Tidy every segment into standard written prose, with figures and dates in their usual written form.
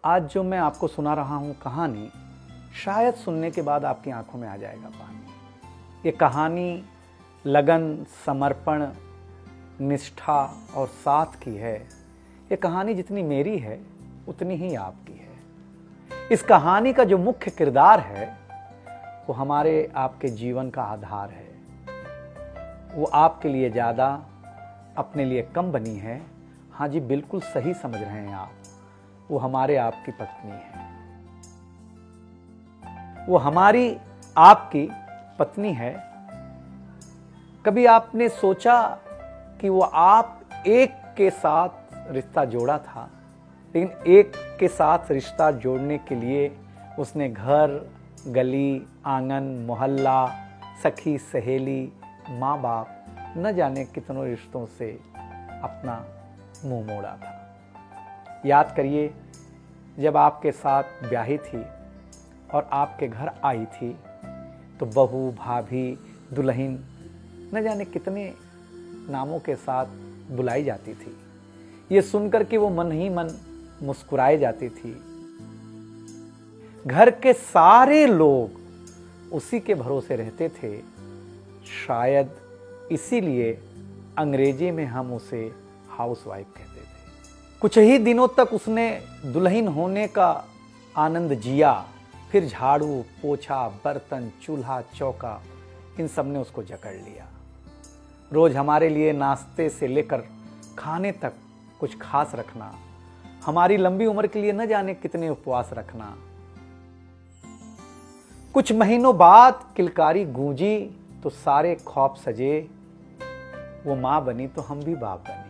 आज जो मैं आपको सुना रहा हूँ कहानी, शायद सुनने के बाद आपकी आंखों में आ जाएगा पानी। ये कहानी लगन, समर्पण, निष्ठा और साथ की है। ये कहानी जितनी मेरी है उतनी ही आपकी है। इस कहानी का जो मुख्य किरदार है वो हमारे आपके जीवन का आधार है। वो आपके लिए ज़्यादा, अपने लिए कम बनी है। हाँ जी, बिल्कुल सही समझ रहे हैं आप। वो हमारे आपकी पत्नी है। वो हमारी आपकी पत्नी है। कभी आपने सोचा कि वो आप एक के साथ रिश्ता जोड़ा था, लेकिन एक के साथ रिश्ता जोड़ने के लिए उसने घर, गली, आंगन, मोहल्ला, सखी, सहेली, माँ बाप, न जाने कितनों रिश्तों से अपना मुंह मोड़ा था। याद करिए, जब आपके साथ ब्याही थी और आपके घर आई थी तो बहू, भाभी, दुल्हन, न जाने कितने नामों के साथ बुलाई जाती थी। ये सुनकर कि वो मन ही मन मुस्कुराए जाती थी। घर के सारे लोग उसी के भरोसे रहते थे। शायद इसीलिए अंग्रेजी में हम उसे हाउसवाइफ कहते थे। कुछ ही दिनों तक उसने दुल्हन होने का आनंद जिया। फिर झाड़ू, पोछा, बर्तन, चूल्हा, चौका, इन सब ने उसको जकड़ लिया। रोज हमारे लिए नाश्ते से लेकर खाने तक कुछ खास रखना, हमारी लंबी उम्र के लिए न जाने कितने उपवास रखना। कुछ महीनों बाद किलकारी गूंजी तो सारे खौफ सजे। वो मां बनी तो हम भी बाप बने।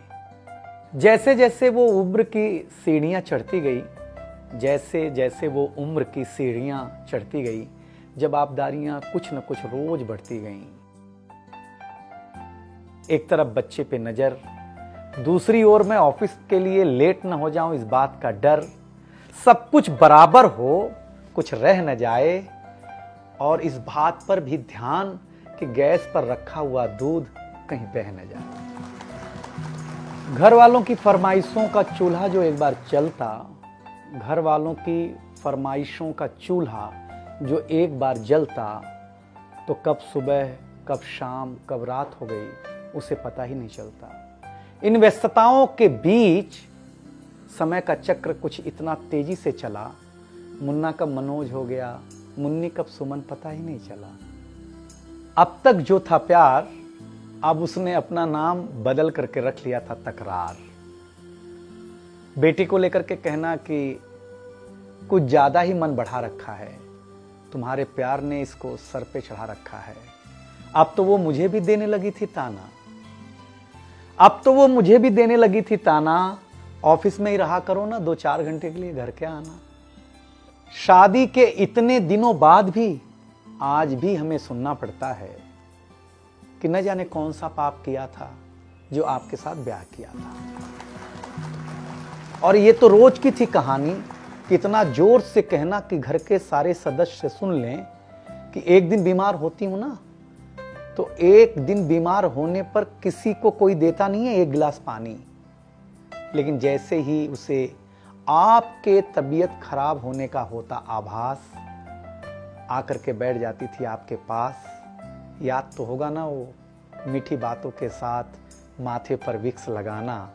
जैसे जैसे वो उम्र की सीढ़ियां चढ़ती गई, जैसे जैसे वो उम्र की सीढ़ियां चढ़ती गई, जवाबदारियां कुछ न कुछ रोज बढ़ती गईं। एक तरफ बच्चे पे नजर, दूसरी ओर मैं ऑफिस के लिए लेट न हो जाऊं इस बात का डर। सब कुछ बराबर हो, कुछ रह न जाए, और इस बात पर भी ध्यान कि गैस पर रखा हुआ दूध कहीं बह न जाए। घर वालों की फरमाइशों का चूल्हा जो एक बार चलता, घर वालों की फरमाइशों का चूल्हा जो एक बार जलता, तो कब सुबह, कब शाम, कब रात हो गई उसे पता ही नहीं चलता। इन व्यस्तताओं के बीच समय का चक्र कुछ इतना तेजी से चला, मुन्ना कब मनोज हो गया, मुन्नी कब सुमन, पता ही नहीं चला। अब तक जो था प्यार, अब उसने अपना नाम बदल करके रख लिया था तकरार। बेटी को लेकर के कहना कि कुछ ज्यादा ही मन बढ़ा रखा है, तुम्हारे प्यार ने इसको सर पे चढ़ा रखा है। अब तो वो मुझे भी देने लगी थी ताना, अब तो वो मुझे भी देने लगी थी ताना, ऑफिस में ही रहा करो ना, 2-4 घंटे के लिए घर के आना। शादी के इतने दिनों बाद भी आज भी हमें सुनना पड़ता है कि न जाने कौन सा पाप किया था जो आपके साथ ब्याह किया था। और ये तो रोज की थी कहानी। कितना जोर से कहना कि घर के सारे सदस्य सुन लें कि एक दिन बीमार होती हूं ना, तो एक दिन बीमार होने पर किसी को कोई देता नहीं है एक गिलास पानी, लेकिन जैसे ही उसे आपके तबीयत खराब होने का होता आभास, आकर के बैठ जाती थी आपके पास। याद तो होगा ना, वो मीठी बातों के साथ माथे पर विक्स लगाना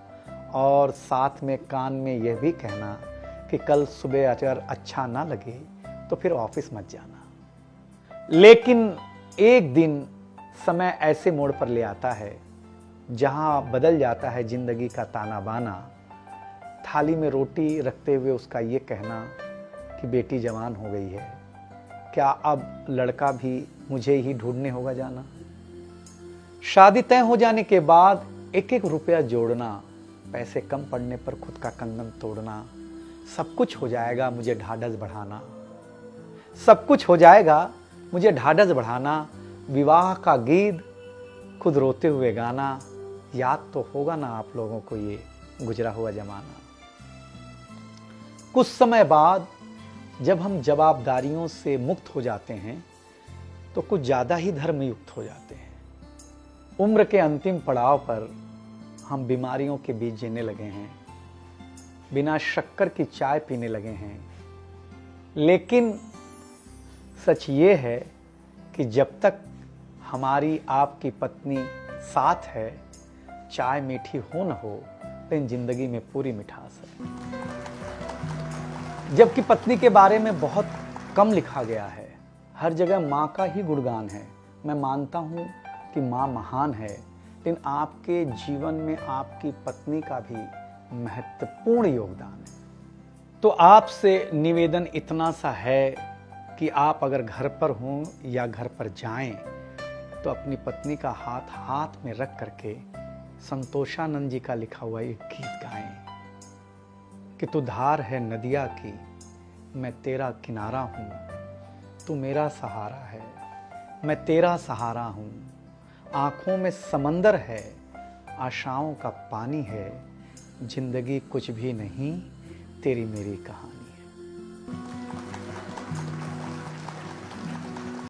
और साथ में कान में यह भी कहना कि कल सुबह अगर अच्छा ना लगे तो फिर ऑफिस मत जाना। लेकिन एक दिन समय ऐसे मोड़ पर ले आता है जहां बदल जाता है जिंदगी का ताना बाना। थाली में रोटी रखते हुए उसका ये कहना कि बेटी जवान हो गई है, क्या अब लड़का भी मुझे ही ढूंढने होगा जाना। शादी तय हो जाने के बाद एक एक रुपया जोड़ना, पैसे कम पड़ने पर खुद का कंगन तोड़ना, सब कुछ हो जाएगा मुझे ढाढ़स बढ़ाना, सब कुछ हो जाएगा मुझे ढाढ़स बढ़ाना। विवाह का गीत खुद रोते हुए गाना। याद तो होगा ना आप लोगों को ये गुजरा हुआ जमाना। कुछ समय बाद जब हम जवाबदारियों से मुक्त हो जाते हैं तो कुछ ज्यादा ही धर्मयुक्त हो जाते हैं। उम्र के अंतिम पड़ाव पर हम बीमारियों के बीच जीने लगे हैं। बिना शक्कर की चाय पीने लगे हैं। लेकिन सच ये है कि जब तक हमारी आपकी पत्नी साथ है, चाय मीठी हो न हो, लेकिन जिंदगी में पूरी मिठास है। जबकि पत्नी के बारे में बहुत कम लिखा गया है, हर जगह माँ का ही गुणगान है। मैं मानता हूँ कि माँ महान है, लेकिन आपके जीवन में आपकी पत्नी का भी महत्वपूर्ण योगदान है। तो आपसे निवेदन इतना सा है कि आप अगर घर पर हों या घर पर जाएं तो अपनी पत्नी का हाथ हाथ में रख करके संतोषानंद जी का लिखा हुआ एक गीत गाएं कि तू धार है नदिया की, मैं तेरा किनारा हूँ, तू मेरा सहारा है, मैं तेरा सहारा हूँ। आँखों में समंदर है, आशाओं का पानी है, जिंदगी कुछ भी नहीं, तेरी मेरी कहानी।